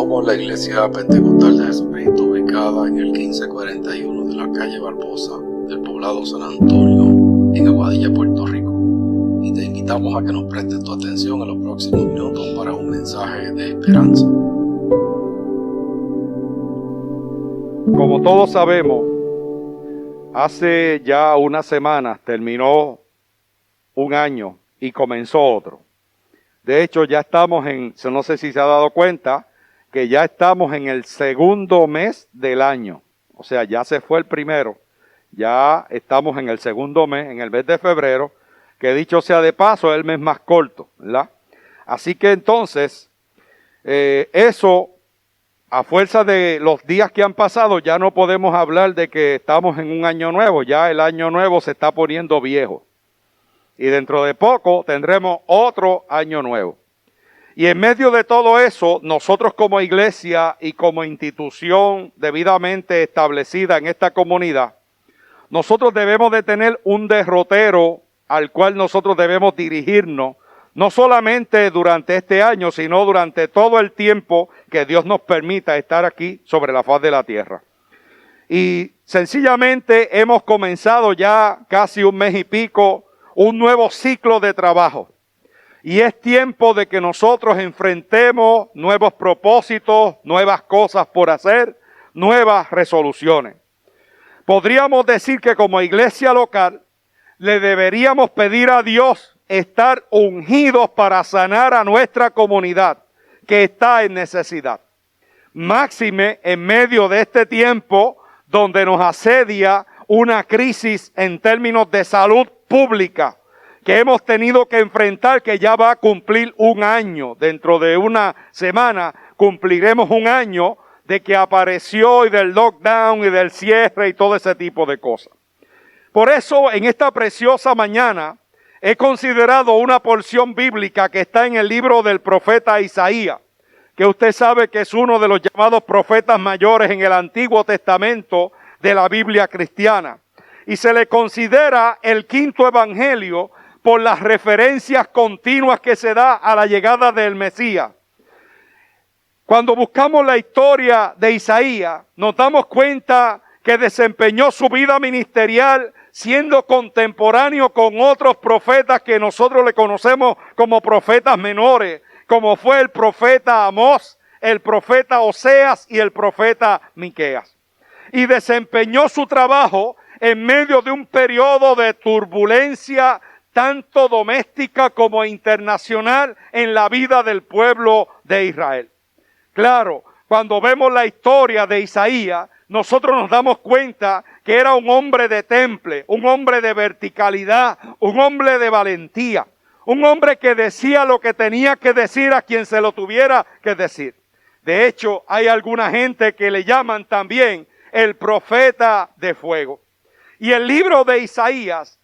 Somos la Iglesia Pentecostal de Jesucristo, ubicada en el 1541 de la calle Barbosa del poblado San Antonio, en Aguadilla, Puerto Rico. Y te invitamos a que nos prestes tu atención en los próximos minutos para un mensaje de esperanza. Como todos sabemos, hace ya unas semanas terminó un año y comenzó otro. De hecho, ya estamos no sé si se ha dado cuenta, que ya estamos en el segundo mes del año. O sea, ya se fue el primero, ya estamos en el segundo mes, en el mes de febrero, que dicho sea de paso, es el mes más corto, ¿verdad? Así que entonces, eso, a fuerza de los días que han pasado, ya no podemos hablar de que estamos en un año nuevo, ya el año nuevo se está poniendo viejo. Y dentro de poco tendremos otro año nuevo. Y en medio de todo eso, nosotros como iglesia y como institución debidamente establecida en esta comunidad, nosotros debemos de tener un derrotero al cual nosotros debemos dirigirnos, no solamente durante este año, sino durante todo el tiempo que Dios nos permita estar aquí sobre la faz de la tierra. Y sencillamente hemos comenzado ya casi un mes y pico un nuevo ciclo de trabajo. Y es tiempo de que nosotros enfrentemos nuevos propósitos, nuevas cosas por hacer, nuevas resoluciones. Podríamos decir que como iglesia local le deberíamos pedir a Dios estar ungidos para sanar a nuestra comunidad que está en necesidad. Máxime en medio de este tiempo donde nos asedia una crisis en términos de salud pública que hemos tenido que enfrentar, que ya va a cumplir un año. Dentro de una semana cumpliremos un año de que apareció y del lockdown y del cierre y todo ese tipo de cosas. Por eso en esta preciosa mañana he considerado una porción bíblica que está en el libro del profeta Isaías, que usted sabe que es uno de los llamados profetas mayores en el Antiguo Testamento de la Biblia cristiana. Y se le considera el quinto evangelio por las referencias continuas que se da a la llegada del Mesías. Cuando buscamos la historia de Isaías, nos damos cuenta que desempeñó su vida ministerial siendo contemporáneo con otros profetas que nosotros le conocemos como profetas menores, como fue el profeta Amós, el profeta Oseas y el profeta Miqueas. Y desempeñó su trabajo en medio de un periodo de turbulencia tanto doméstica como internacional en la vida del pueblo de Israel. Claro, cuando vemos la historia de Isaías, nosotros nos damos cuenta que era un hombre de temple, un hombre de verticalidad, un hombre de valentía, un hombre que decía lo que tenía que decir a quien se lo tuviera que decir. De hecho, hay alguna gente que le llaman también el profeta de fuego. Y el libro de Isaías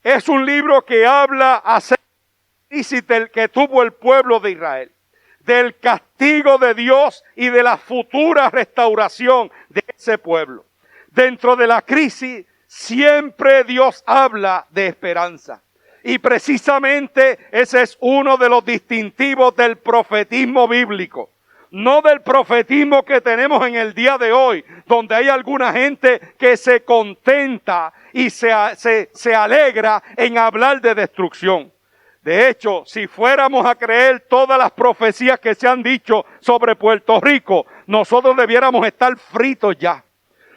es un libro que habla acerca de la crisis que tuvo el pueblo de Israel, del castigo de Dios y de la futura restauración de ese pueblo. Dentro de la crisis siempre Dios habla de esperanza. Y precisamente ese es uno de los distintivos del profetismo bíblico. No del profetismo que tenemos en el día de hoy, donde hay alguna gente que se contenta y se alegra en hablar de destrucción. De hecho, si fuéramos a creer todas las profecías que se han dicho sobre Puerto Rico, nosotros debiéramos estar fritos ya.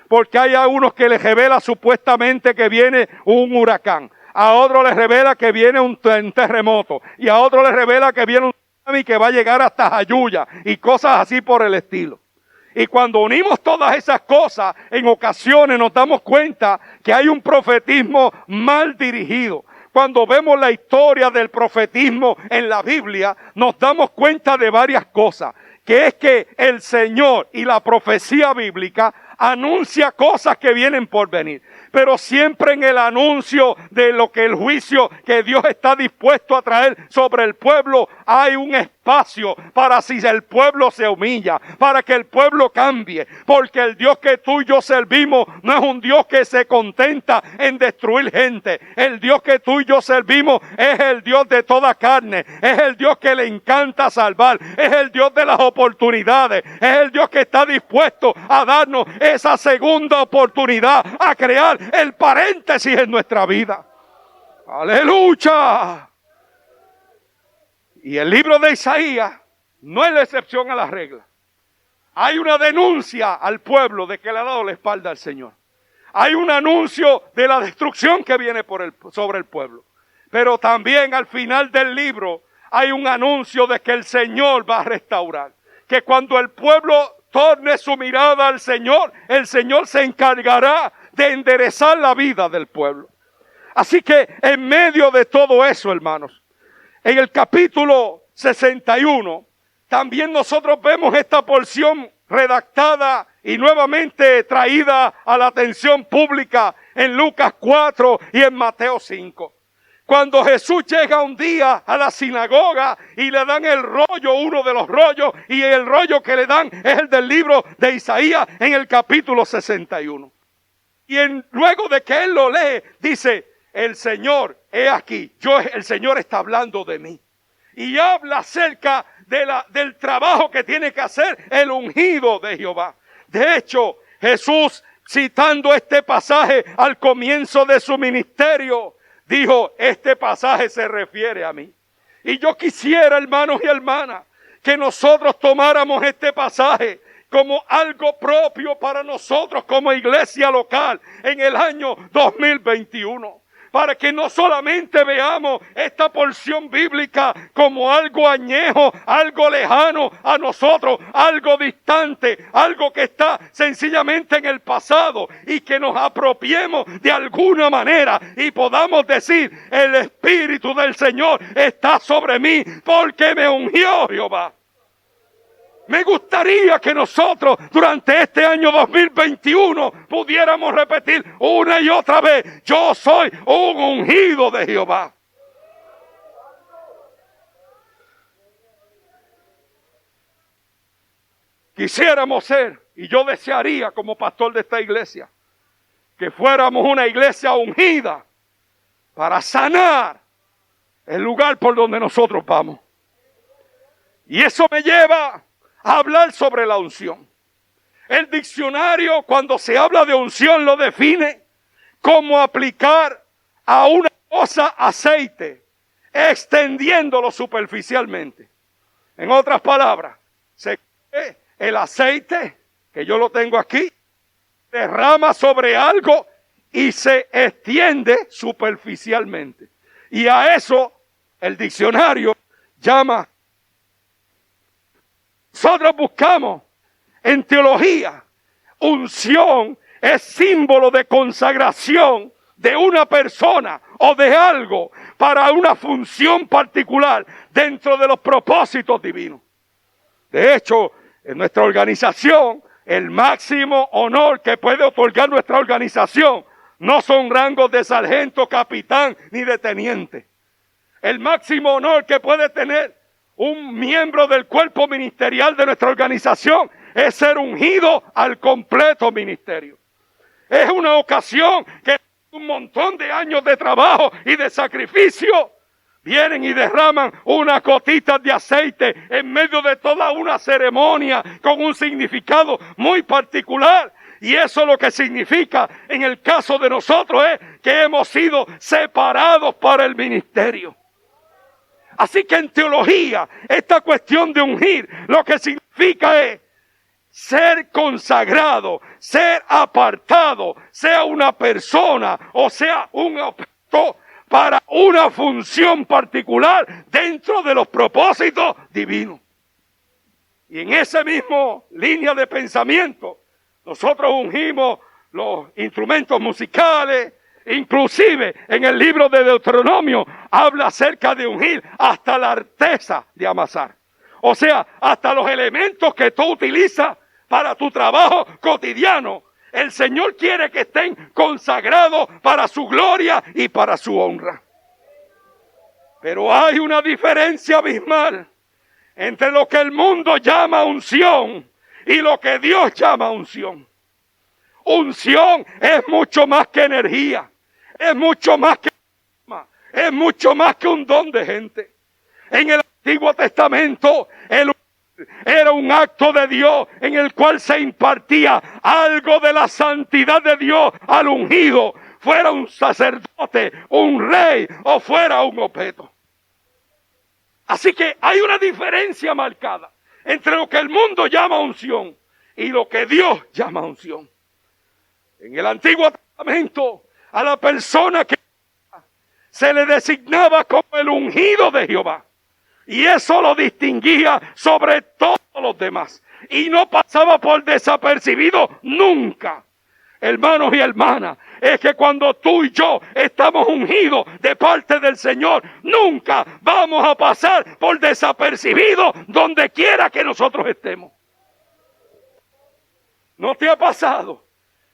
Porque hay a unos que les revela supuestamente que viene un huracán, a otros les revela que viene un terremoto, y a otros les revela que viene un tsunami que va a llegar hasta Jayuya, y cosas así por el estilo. Y cuando unimos todas esas cosas, en ocasiones nos damos cuenta que hay un profetismo mal dirigido. Cuando vemos la historia del profetismo en la Biblia, nos damos cuenta de varias cosas. Que es que el Señor y la profecía bíblica anuncia cosas que vienen por venir. pero siempre en el anuncio de lo que el juicio que Dios está dispuesto a traer sobre el pueblo, hay un espacio para si el pueblo se humilla, para que el pueblo cambie, porque el Dios que tú y yo servimos no es un Dios que se contenta en destruir gente. El Dios que tú y yo servimos es el Dios de toda carne, es el Dios que le encanta salvar, es el Dios de las oportunidades, es el Dios que está dispuesto a darnos esa segunda oportunidad, a crear el paréntesis en nuestra vida. ¡Aleluya! Y el libro de Isaías no es la excepción a la regla. Hay una denuncia al pueblo de que le ha dado la espalda al Señor. Hay un anuncio de la destrucción que viene sobre el pueblo. Pero también al final del libro hay un anuncio de que el Señor va a restaurar. Que cuando el pueblo torne su mirada al Señor, el Señor se encargará de enderezar la vida del pueblo. Así que en medio de todo eso, hermanos, en el capítulo 61, también nosotros vemos esta porción redactada y nuevamente traída a la atención pública en Lucas 4 y en Mateo 5. Cuando Jesús llega un día a la sinagoga y le dan el rollo, uno de los rollos, y el rollo que le dan es el del libro de Isaías en el capítulo 61. Y luego de que él lo lee, dice: el Señor, he aquí, el Señor está hablando de mí. Y habla acerca del trabajo que tiene que hacer el ungido de Jehová. De hecho, Jesús, citando este pasaje al comienzo de su ministerio, dijo: este pasaje se refiere a mí. Y yo quisiera, hermanos y hermanas, que nosotros tomáramos este pasaje como algo propio para nosotros como iglesia local en el año 2021. Para que no solamente veamos esta porción bíblica como algo añejo, algo lejano a nosotros, algo distante, algo que está sencillamente en el pasado, y que nos apropiemos de alguna manera y podamos decir: el Espíritu del Señor está sobre mí porque me ungió Jehová. Me gustaría que nosotros durante este año 2021 pudiéramos repetir una y otra vez: yo soy un ungido de Jehová. Quisiéramos ser, y yo desearía como pastor de esta iglesia, que fuéramos una iglesia ungida para sanar el lugar por donde nosotros vamos. Y eso me lleva a hablar sobre la unción. El diccionario, cuando se habla de unción, lo define como aplicar a una cosa aceite, extendiéndolo superficialmente. En otras palabras, se coge el aceite, que yo lo tengo aquí, derrama sobre algo y se extiende superficialmente. Y a eso el diccionario llama. Nosotros buscamos en teología, unción es símbolo de consagración de una persona o de algo para una función particular dentro de los propósitos divinos. De hecho, en nuestra organización, el máximo honor que puede otorgar nuestra organización no son rangos de sargento, capitán ni de teniente. El máximo honor que puede tener un miembro del cuerpo ministerial de nuestra organización es ser ungido al completo ministerio. Es una ocasión que un montón de años de trabajo y de sacrificio vienen y derraman unas gotitas de aceite en medio de toda una ceremonia con un significado muy particular. Y eso lo que significa en el caso de nosotros es que hemos sido separados para el ministerio. Así que en teología, esta cuestión de ungir, lo que significa es ser consagrado, ser apartado, sea una persona o sea un objeto para una función particular dentro de los propósitos divinos. Y en esa misma línea de pensamiento, nosotros ungimos los instrumentos musicales. Inclusive en el libro de Deuteronomio habla acerca de ungir hasta la artesa de amasar. O sea, hasta los elementos que tú utilizas para tu trabajo cotidiano. El Señor quiere que estén consagrados para su gloria y para su honra. Pero hay una diferencia abismal entre lo que el mundo llama unción y lo que Dios llama unción. Unción es mucho más que energía, es mucho más que es mucho más que un don de gente. En el Antiguo Testamento era un acto de Dios en el cual se impartía algo de la santidad de Dios al ungido, fuera un sacerdote, un rey o fuera un objeto. Así que hay una diferencia marcada entre lo que el mundo llama unción y lo que Dios llama unción. En el Antiguo Testamento, a la persona que se le designaba como el ungido de Jehová. Y eso lo distinguía sobre todos los demás. Y no pasaba por desapercibido nunca. Hermanos y hermanas, es que cuando tú y yo estamos ungidos de parte del Señor, nunca vamos a pasar por desapercibido donde quiera que nosotros estemos. ¿No te ha pasado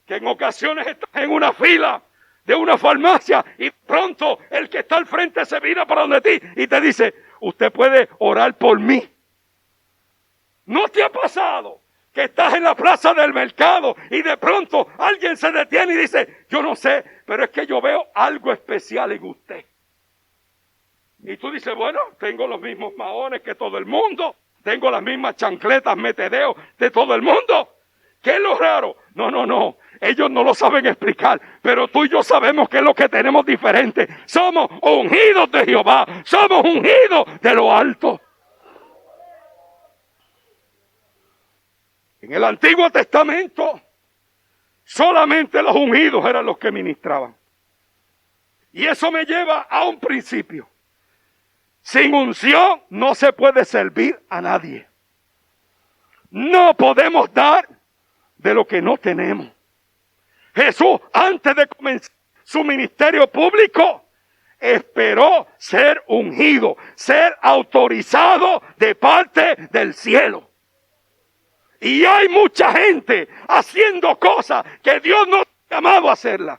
que en ocasiones estás en una fila de una farmacia y pronto el que está al frente se vira para donde ti y te dice, usted puede orar por mí? ¿No te ha pasado que estás en la plaza del mercado y de pronto alguien se detiene y dice, yo no sé, pero es que yo veo algo especial en usted? Y tú dices, bueno, tengo los mismos maones que todo el mundo, tengo las mismas chancletas metedeo de todo el mundo. ¿Qué es lo raro? No. Ellos no lo saben explicar, pero tú y yo sabemos que es lo que tenemos diferente. Somos ungidos de Jehová, somos ungidos de lo alto. En el Antiguo Testamento, solamente los ungidos eran los que ministraban. Y eso me lleva a un principio. Sin unción no se puede servir a nadie. No podemos dar de lo que no tenemos. Jesús, antes de comenzar su ministerio público, esperó ser ungido, ser autorizado de parte del cielo. Y hay mucha gente haciendo cosas que Dios no ha llamado a hacerlas.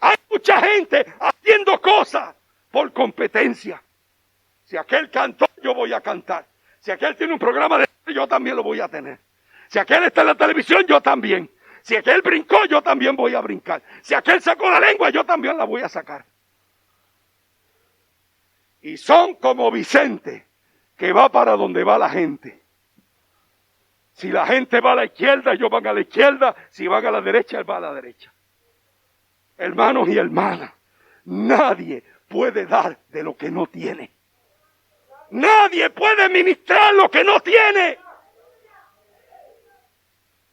Hay mucha gente haciendo cosas por competencia. Si aquel cantó, yo voy a cantar. Si aquel tiene un programa de yo también lo voy a tener. Si aquel está en la televisión, yo también. Si aquel brincó, yo también voy a brincar. Si aquel sacó la lengua, yo también la voy a sacar. Y son como Vicente, que va para donde va la gente. Si la gente va a la izquierda, ellos van a la izquierda. Si van a la derecha, él va a la derecha. Hermanos y hermanas, nadie puede dar de lo que no tiene. Nadie puede ministrar lo que no tiene.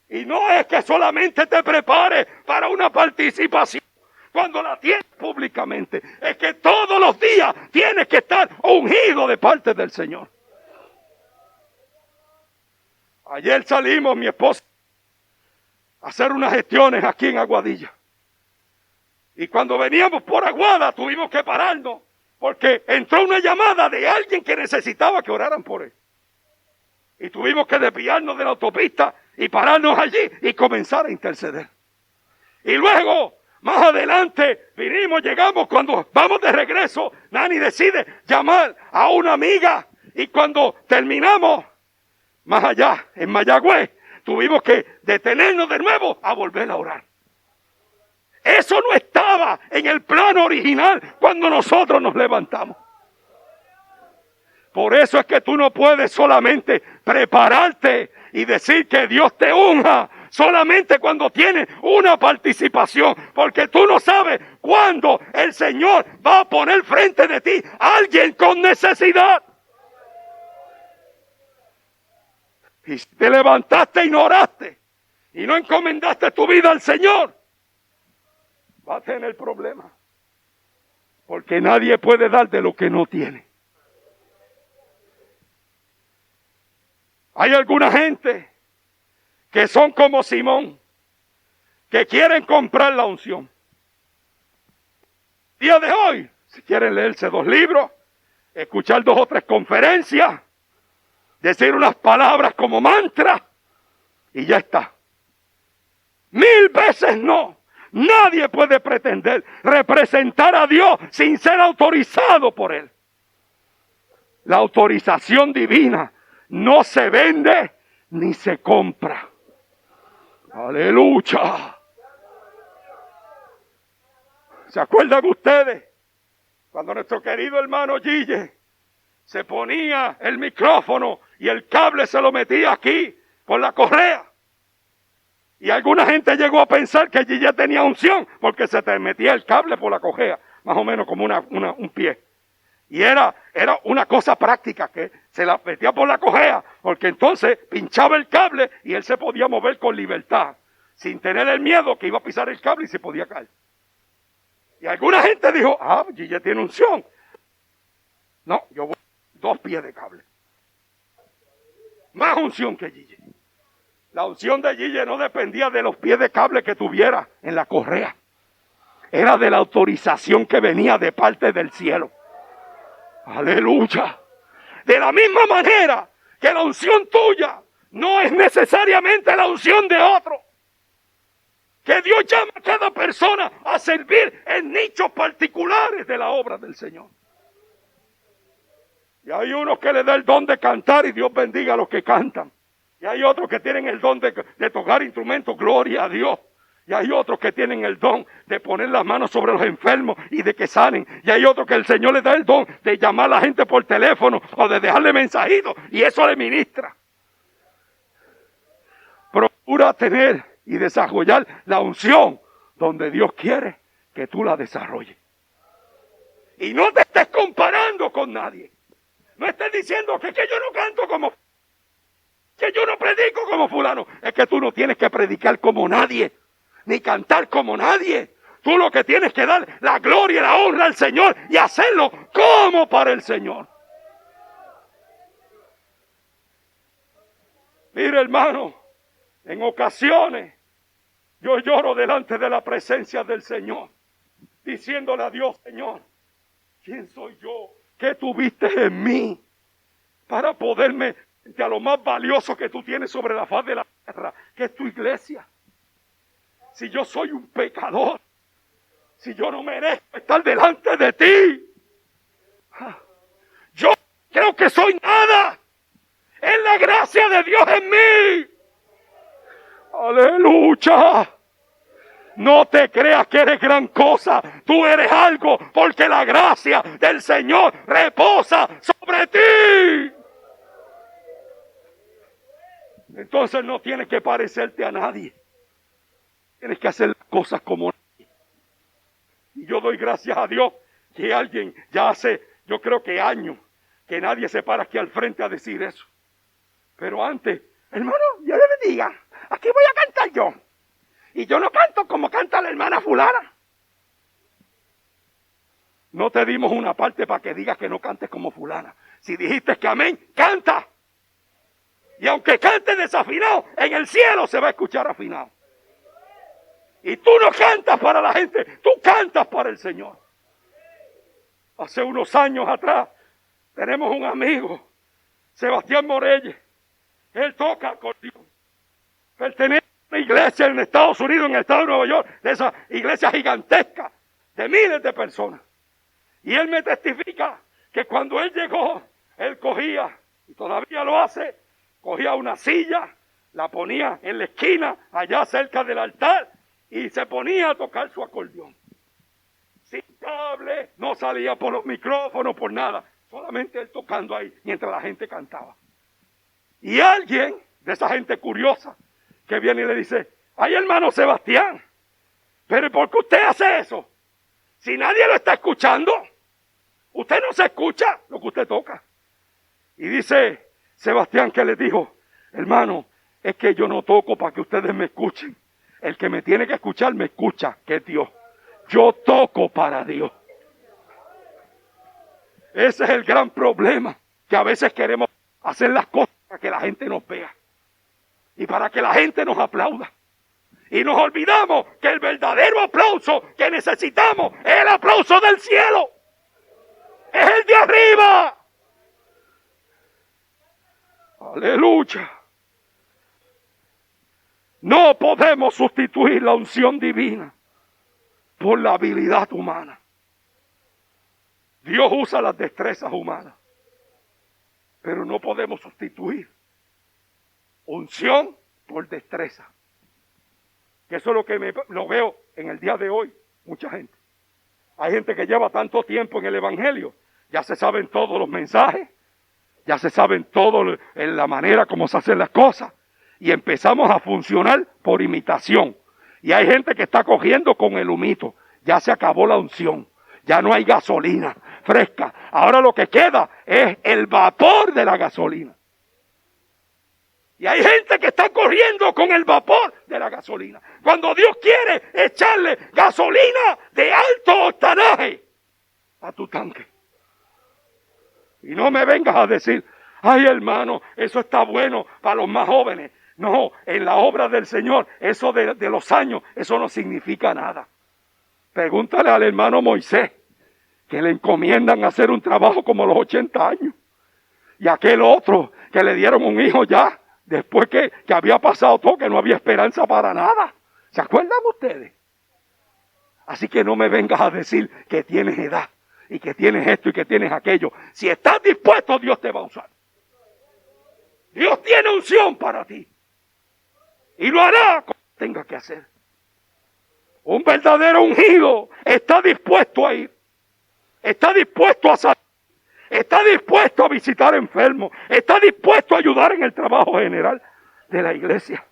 Y no es que solamente te prepares para una participación cuando la tienes públicamente. Es que todos los días tienes que estar ungido de parte del Señor. Ayer salimos, mi esposa, a hacer unas gestiones aquí en Aguadilla. Y cuando veníamos por Aguada tuvimos que pararnos porque entró una llamada de alguien que necesitaba que oraran por él. Y tuvimos que desviarnos de la autopista y pararnos allí y comenzar a interceder. Y luego, más adelante, llegamos, cuando vamos de regreso, Nani decide llamar a una amiga. Y cuando terminamos, más allá, en Mayagüez, tuvimos que detenernos de nuevo a volver a orar. Eso no estaba en el plano original cuando nosotros nos levantamos. Por eso es que tú no puedes solamente prepararte y decir que Dios te unja solamente cuando tienes una participación, porque tú no sabes cuándo el Señor va a poner frente de ti a alguien con necesidad. Y si te levantaste y no oraste y no encomendaste tu vida al Señor, va a tener problemas, porque nadie puede dar de lo que no tiene. Hay alguna gente que son como Simón, que quieren comprar la unción. Día de hoy, si quieren leerse 2 libros, escuchar 2 o 3 conferencias, decir unas palabras como mantra, y ya está. 1000 veces no. Nadie puede pretender representar a Dios sin ser autorizado por Él. La autorización divina no se vende ni se compra. Aleluya. ¿Se acuerdan ustedes cuando nuestro querido hermano Gille se ponía el micrófono y el cable se lo metía aquí por la correa? Y alguna gente llegó a pensar que Gille tenía unción porque se te metía el cable por la correa, más o menos como un pie. Y era una cosa práctica que se la metía por la correa, porque entonces pinchaba el cable y él se podía mover con libertad, sin tener el miedo que iba a pisar el cable y se podía caer. Y alguna gente dijo, Gille tiene unción. No, yo voy 2 pies de cable. Más unción que Gille. La unción de Gille no dependía de los pies de cable que tuviera en la correa. Era de la autorización que venía de parte del cielo. Aleluya. De la misma manera que la unción tuya no es necesariamente la unción de otro. Que Dios llama a cada persona a servir en nichos particulares de la obra del Señor. Y hay unos que le da el don de cantar y Dios bendiga a los que cantan. Y hay otros que tienen el don de tocar instrumentos, gloria a Dios. Y hay otros que tienen el don de poner las manos sobre los enfermos y de que sanen. Y hay otros que el Señor les da el don de llamar a la gente por teléfono o de dejarle mensajitos. Y eso le ministra. Procura tener y desarrollar la unción donde Dios quiere que tú la desarrolles. Y no te estés comparando con nadie. No estés diciendo que yo no canto como... que yo no predico como fulano. Es que tú no tienes que predicar como nadie, ni cantar como nadie. Tú lo que tienes que dar la gloria y la honra al Señor y hacerlo como para el Señor. Mire, hermano, en ocasiones yo lloro delante de la presencia del Señor, diciéndole a Dios, Señor, ¿quién soy yo? ¿Qué tuviste en mí para poderme, a lo más valioso que tú tienes sobre la faz de la tierra, que es tu iglesia? Si yo soy un pecador, si yo no merezco estar delante de ti, yo creo que soy nada. Es la gracia de Dios en mí. Aleluya. No te creas que eres gran cosa. Tú eres algo porque la gracia del Señor reposa sobre ti. Entonces no tienes que parecerte a nadie. Tienes que hacer las cosas como nadie. Y yo doy gracias a Dios que alguien ya hace, yo creo que años, que nadie se para aquí al frente a decir eso. Pero antes, hermano, Dios le bendiga. Aquí voy a cantar yo. Y yo no canto como canta la hermana fulana. No te dimos una parte para que digas que no cantes como fulana. Si dijiste que amén, canta. Y aunque cantes desafinado, en el cielo se va a escuchar afinado. Y tú no cantas para la gente, tú cantas para el Señor. Hace unos años atrás, tenemos un amigo, Sebastián Morelle. Él toca acordeón. Pertenece a una iglesia en Estados Unidos, en el estado de Nueva York, de esa iglesia gigantesca, de miles de personas. Y él me testifica que cuando él llegó, él cogía, y todavía lo hace, cogía una silla, la ponía en la esquina, allá cerca del altar, y se ponía a tocar su acordeón. Sin cable, no salía por los micrófonos, por nada. Solamente él tocando ahí, mientras la gente cantaba. Y alguien, de esa gente curiosa, que viene y le dice, ay hermano Sebastián, pero ¿por qué usted hace eso? Si nadie lo está escuchando, usted no se escucha lo que usted toca. Y dice Sebastián que le dijo, hermano, es que yo no toco para que ustedes me escuchen. El que me tiene que escuchar me escucha, que es Dios. Yo toco para Dios. Ese es el gran problema, que a veces queremos hacer las cosas para que la gente nos vea. Y para que la gente nos aplauda. Y nos olvidamos que el verdadero aplauso que necesitamos es el aplauso del cielo. Es el de arriba. Aleluya. No podemos podemos sustituir la unción divina por la habilidad humana. Dios usa las destrezas humanas, pero no podemos sustituir unción por destreza. Que eso es lo que lo veo en el día de hoy, mucha gente. Hay gente que lleva tanto tiempo en el evangelio, ya se saben todos los mensajes, ya se saben todo en la manera como se hacen las cosas, y empezamos a funcionar por imitación. Y hay gente que está cogiendo con el humito, ya se acabó la unción, ya no hay gasolina fresca, ahora lo que queda es el vapor de la gasolina. Y hay gente que está corriendo con el vapor de la gasolina, cuando Dios quiere echarle gasolina de alto octanaje a tu tanque. Y no me vengas a decir, ay hermano, eso está bueno para los más jóvenes. No, en la obra del Señor, eso de los años, eso no significa nada. Pregúntale al hermano Moisés, que le encomiendan hacer un trabajo como los 80 años. Y aquel otro, que le dieron un hijo ya, después que había pasado todo, que no había esperanza para nada. ¿Se acuerdan ustedes? Así que no me vengas a decir que tienes edad, y que tienes esto y que tienes aquello. Si estás dispuesto, Dios te va a usar. Dios tiene unción para ti. Y lo hará como tenga que hacer. Un verdadero ungido está dispuesto a ir. Está dispuesto a salir. Está dispuesto a visitar enfermos. Está dispuesto a ayudar en el trabajo general de la iglesia.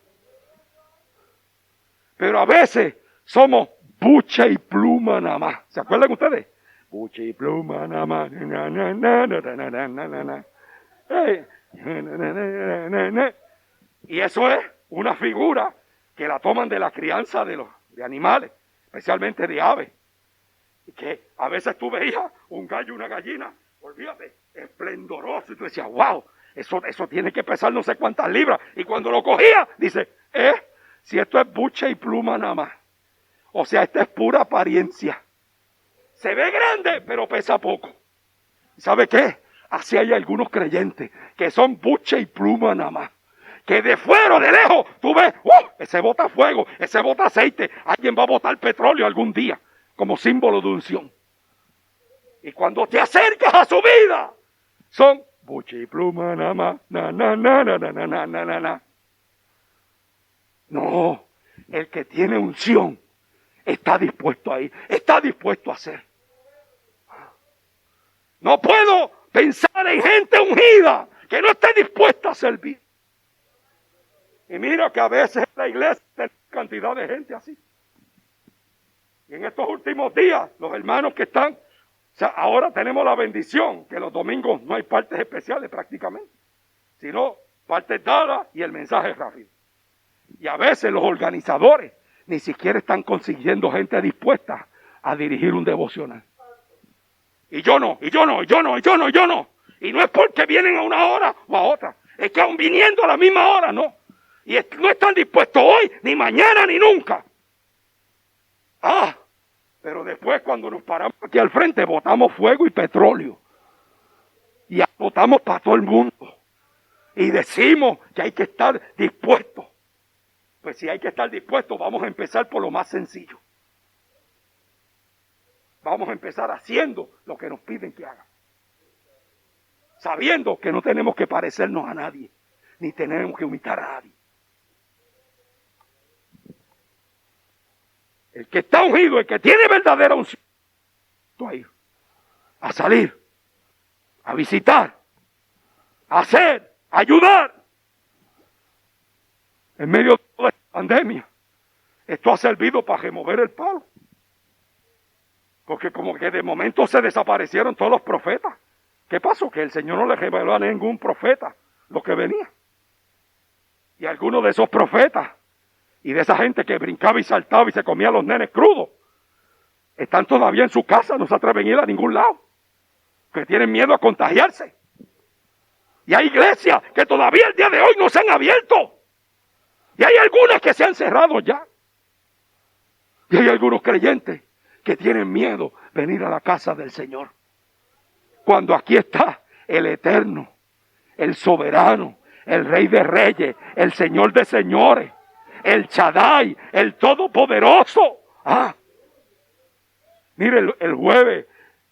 Pero a veces somos buche y pluma nada más. ¿Se acuerdan ustedes? Buche y pluma nada más. Y eso es una figura que la toman de la crianza de animales, especialmente de aves. Y que a veces tú veías un gallo y una gallina, olvídate, esplendoroso. Y tú decías, wow, eso tiene que pesar no sé cuántas libras. Y cuando lo cogía, dice, si esto es buche y pluma nada más. O sea, esta es pura apariencia. Se ve grande, pero pesa poco. ¿Sabe qué? Así hay algunos creyentes que son buche y pluma nada más. Que de fuera, de lejos, tú ves, ese bota fuego, ese bota aceite. Alguien va a botar petróleo algún día, como símbolo de unción. Y cuando te acercas a su vida, son buche y pluma nada más, No, el que tiene unción está dispuesto a ir, está dispuesto a hacer. No puedo pensar en gente ungida que no esté dispuesta a servir. Y mira que a veces en la iglesia hay cantidad de gente así. Y en estos últimos días, los hermanos que están, ahora tenemos la bendición que los domingos no hay partes especiales prácticamente, sino partes dadas y el mensaje rápido. Y a veces los organizadores ni siquiera están consiguiendo gente dispuesta a dirigir un devocional. Y yo no. Y no es porque vienen a una hora o a otra. Es que aún viniendo a la misma hora, no. Y no están dispuestos hoy, ni mañana, ni nunca. Pero después cuando nos paramos aquí al frente, botamos fuego y petróleo. Y botamos para todo el mundo. Y decimos que hay que estar dispuestos. Pues si hay que estar dispuestos, vamos a empezar por lo más sencillo. Vamos a empezar haciendo lo que nos piden que hagan. Sabiendo que no tenemos que parecernos a nadie, ni tenemos que imitar a nadie. El que está ungido, el que tiene verdadera unción, a salir, a visitar, a hacer, a ayudar. En medio de toda esta pandemia, esto ha servido para remover el palo. Porque como que de momento se desaparecieron todos los profetas. ¿Qué pasó? Que el Señor no le reveló a ningún profeta lo que venía. Y algunos de esos profetas y de esa gente que brincaba y saltaba y se comía a los nenes crudos, están todavía en su casa, no se atreven a ir a ningún lado, que tienen miedo a contagiarse. Y hay iglesias que todavía el día de hoy no se han abierto. Y hay algunas que se han cerrado ya. Y hay algunos creyentes que tienen miedo venir a la casa del Señor. Cuando aquí está el Eterno, el Soberano, el Rey de Reyes, el Señor de Señores, el Shaddai, el Todopoderoso. Mire, el jueves,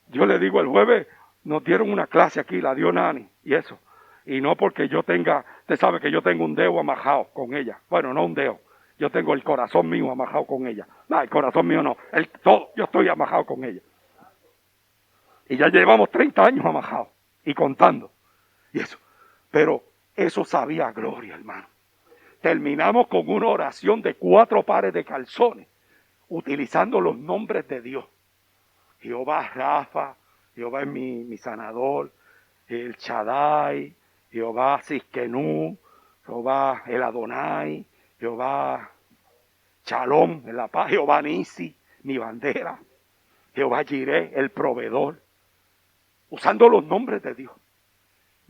yo le digo, el jueves nos dieron una clase aquí, la dio Nani, y eso. Y no porque yo tenga, usted sabe que yo tengo un dedo amajado con ella. Bueno, no un dedo, yo tengo el corazón mío amajado con ella. No, el corazón mío no, yo estoy amajado con ella. Y ya llevamos 30 años amajados y contando. Y eso. Pero eso sabía a gloria, hermano. Terminamos con una oración de 4 pares de calzones, utilizando los nombres de Dios. Jehová Rafa, Jehová es mi sanador, el Shaddai, Jehová Siskenu, Jehová el Adonai, Jehová Shalom, en la paz, Jehová Nisi, mi bandera, Jehová Jireh, el proveedor, usando los nombres de Dios.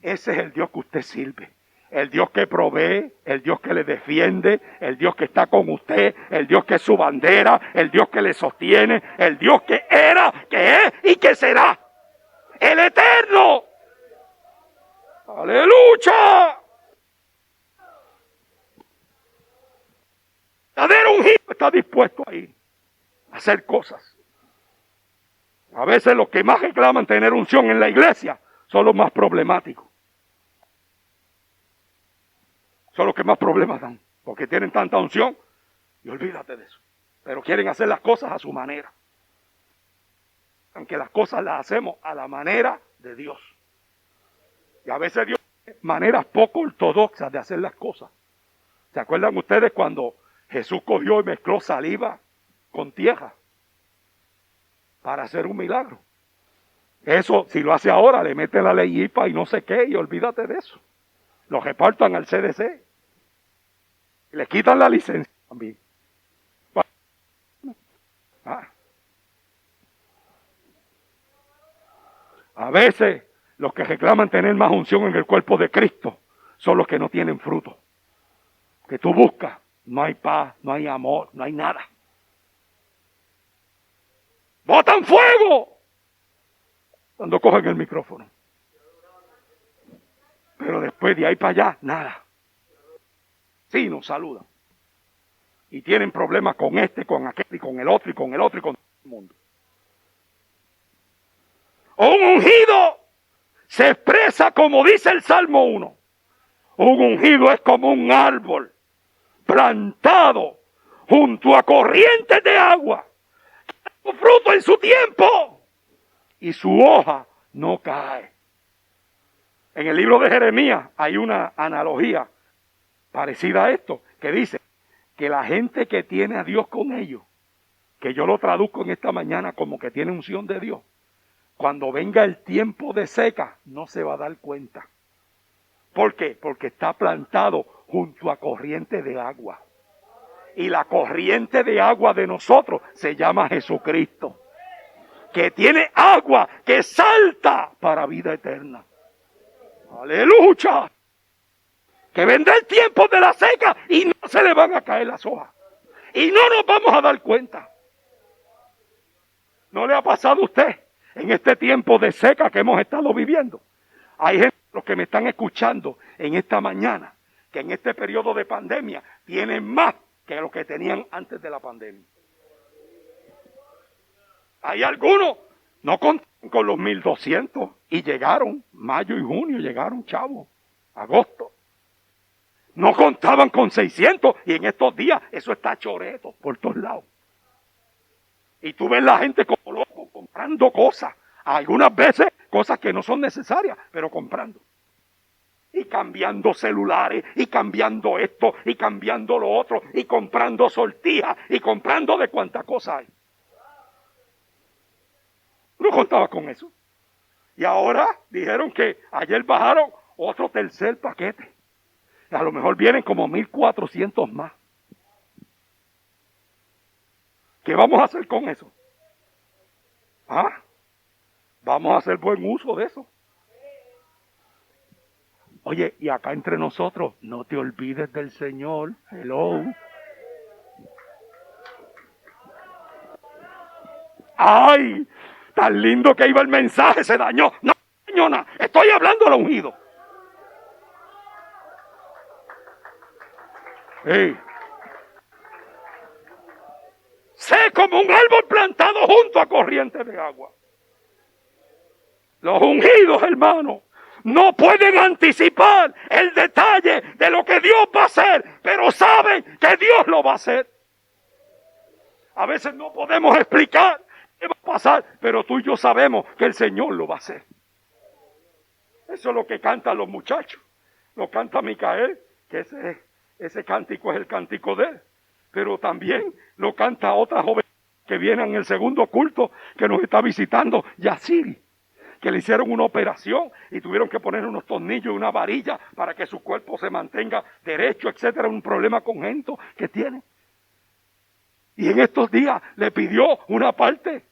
Ese es el Dios que usted sirve. El Dios que provee, el Dios que le defiende, el Dios que está con usted, el Dios que es su bandera, el Dios que le sostiene, el Dios que era, que es y que será. El Eterno. ¡Aleluya! El verdadero ungido está dispuesto ahí a hacer cosas. A veces los que más reclaman tener unción en la iglesia son los más problemáticos. Son los que más problemas dan, porque tienen tanta unción y olvídate de eso. Pero quieren hacer las cosas a su manera. Aunque las cosas las hacemos a la manera de Dios. Y a veces Dios tiene maneras poco ortodoxas de hacer las cosas. ¿Se acuerdan ustedes cuando Jesús cogió y mezcló saliva con tierra para hacer un milagro? Eso, si lo hace ahora, le meten la ley IPA y no sé qué, y olvídate de eso. Lo repartan al CDC. Y le quitan la licencia también. A veces los que reclaman tener más unción en el cuerpo de Cristo son los que no tienen fruto. Que tú buscas, no hay paz, no hay amor, no hay nada. ¡Botan fuego! Cuando cogen el micrófono. Pero después de ahí para allá, nada. Sí, nos saludan. Y tienen problemas con este, con aquel, y con el otro, y con el otro, y con todo el mundo. Un ungido se expresa como dice el Salmo 1. Un ungido es como un árbol plantado junto a corrientes de agua, que da su fruto en su tiempo, y su hoja no cae. En el libro de Jeremías hay una analogía parecida a esto, que dice que la gente que tiene a Dios con ellos, que yo lo traduzco en esta mañana como que tiene unción de Dios, cuando venga el tiempo de seca, no se va a dar cuenta. ¿Por qué? Porque está plantado junto a corriente de agua. Y la corriente de agua de nosotros se llama Jesucristo, que tiene agua que salta para vida eterna. ¡Aleluya! Que vendrá el tiempo de la seca y no se le van a caer las hojas. Y no nos vamos a dar cuenta. ¿No le ha pasado a usted en este tiempo de seca que hemos estado viviendo? Hay gente, los que me están escuchando en esta mañana, que en este periodo de pandemia tienen más que lo que tenían antes de la pandemia. Hay algunos, no contan con los 1,200 y llegaron, mayo y junio llegaron, chavos, agosto. No contaban con 600 y en estos días eso está choreto por todos lados. Y tú ves la gente como loco comprando cosas, algunas veces cosas que no son necesarias, pero comprando. Y cambiando celulares, y cambiando esto, y cambiando lo otro, y comprando sortijas, y comprando de cuánta cosa hay. No contaba con eso. Y ahora dijeron que ayer bajaron otro tercer paquete. A lo mejor vienen como 1,400 más. ¿Qué vamos a hacer con eso? Vamos a hacer buen uso de eso. Oye, y acá entre nosotros, no te olvides del Señor. Hello. ¡Ay! Tan lindo que iba el mensaje, se dañó. No, señora, estoy hablando al ungido. Hey, como un árbol plantado junto a corrientes de agua. Los ungidos, hermanos, no pueden anticipar el detalle de lo que Dios va a hacer, pero saben que Dios lo va a hacer. A veces no podemos explicar qué va a pasar, pero tú y yo sabemos que el Señor lo va a hacer. Eso es lo que cantan los muchachos. Lo canta Micael, que ese cántico es el cántico de él. Pero también lo canta otra joven que viene en el segundo culto, que nos está visitando, Yaciri, que le hicieron una operación y tuvieron que poner unos tornillos y una varilla para que su cuerpo se mantenga derecho, etcétera, un problema congénito que tiene. Y en estos días le pidió una parte,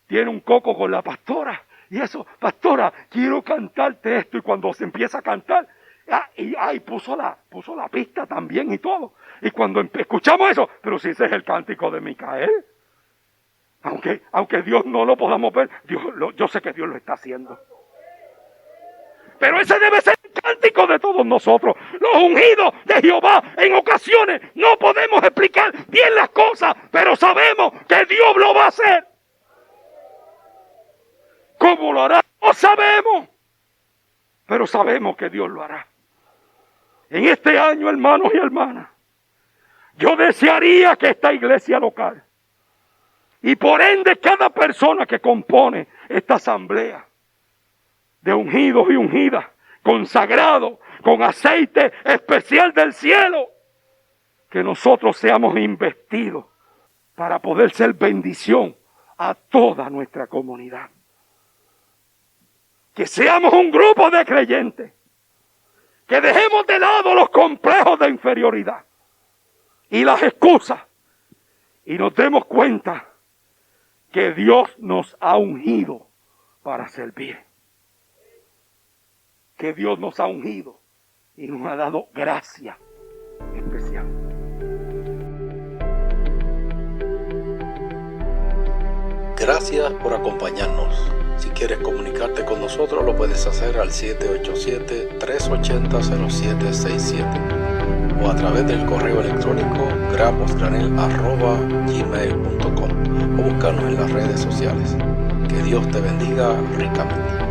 tiene un coco con la pastora, y eso, pastora, quiero cantarte esto, y cuando se empieza a cantar, puso la pista también y todo. Y cuando escuchamos eso, pero si ese es el cántico de Micael, aunque Dios no lo podamos ver, yo sé que Dios lo está haciendo. Pero ese debe ser el cántico de todos nosotros. Los ungidos de Jehová, en ocasiones no podemos explicar bien las cosas, pero sabemos que Dios lo va a hacer. ¿Cómo lo hará? No sabemos, pero sabemos que Dios lo hará. En este año, hermanos y hermanas, yo desearía que esta iglesia local, y por ende cada persona que compone esta asamblea de ungidos y ungidas, consagrados, con aceite especial del cielo, que nosotros seamos investidos para poder ser bendición a toda nuestra comunidad. Que seamos un grupo de creyentes, que dejemos de lado los complejos de inferioridad y las excusas, y nos demos cuenta que Dios nos ha ungido para servir. Que Dios nos ha ungido y nos ha dado gracia especial. Gracias por acompañarnos. Si quieres comunicarte con nosotros, lo puedes hacer al 787-380-0767 o a través del correo electrónico graposgranel@gmail.com o buscarnos en las redes sociales. Que Dios te bendiga ricamente.